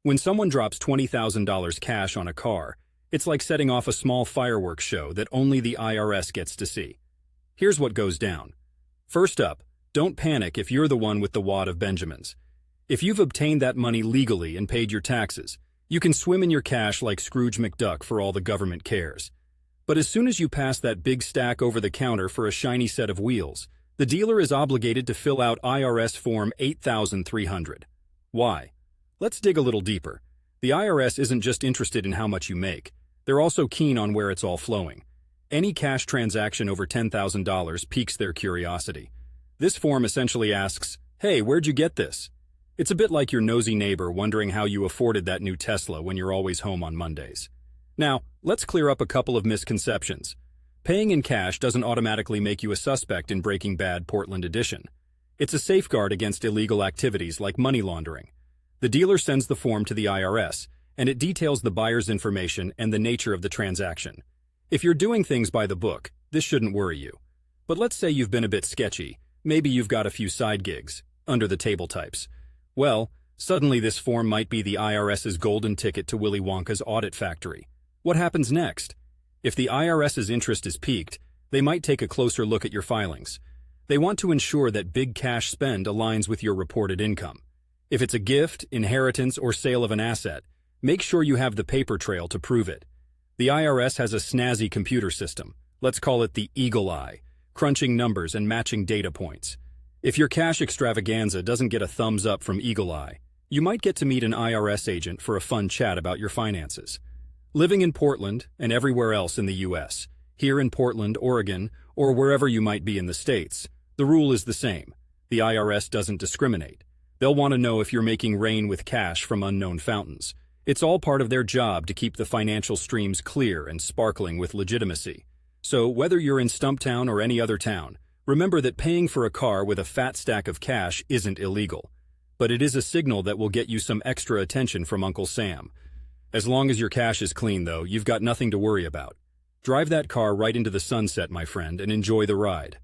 When someone drops $20,000 cash on a car, it's like setting off a small fireworks show that only the IRS gets to see. Here's what goes down. First up, don't panic if you're the one with the wad of Benjamins. If you've obtained that money legally and paid your taxes, you can swim in your cash like Scrooge McDuck for all the government cares. But as soon as you pass that big stack over the counter for a shiny set of wheels, the dealer is obligated to fill out IRS Form 8300. Why? Let's dig a little deeper. The IRS isn't just interested in how much you make. They're also keen on where it's all flowing. Any cash transaction over $10,000 piques their curiosity. This form essentially asks, "Hey, where'd you get this?" It's a bit like your nosy neighbor wondering how you afforded that new Tesla when you're always home on Mondays. Now, let's clear up a couple of misconceptions. Paying in cash doesn't automatically make you a suspect in Breaking Bad Portland Edition. It's a safeguard against illegal activities like money laundering. The dealer sends the form to the IRS, and it details the buyer's information and the nature of the transaction. If you're doing things by the book, this shouldn't worry you. But let's say you've been a bit sketchy. Maybe you've got a few side gigs, under-the-table types. Well, suddenly this form might be the IRS's golden ticket to Willy Wonka's audit factory. What happens next? If the IRS's interest is piqued, they might take a closer look at your filings. They want to ensure that big cash spend aligns with your reported income. If it's a gift, inheritance, or sale of an asset, make sure you have the paper trail to prove it. The IRS has a snazzy computer system, let's call it the Eagle Eye, crunching numbers and matching data points. If your cash extravaganza doesn't get a thumbs up from Eagle Eye, you might get to meet an IRS agent for a fun chat about your finances. Living in Portland and everywhere else in the U.S., here in Portland, Oregon, or wherever you might be in the States, the rule is the same. The IRS doesn't discriminate. They'll want to know if you're making rain with cash from unknown fountains. It's all part of their job to keep the financial streams clear and sparkling with legitimacy. So whether you're in Stumptown or any other town, remember that paying for a car with a fat stack of cash isn't illegal. But it is a signal that will get you some extra attention from Uncle Sam. As long as your cash is clean, though, you've got nothing to worry about. Drive that car right into the sunset, my friend, and enjoy the ride.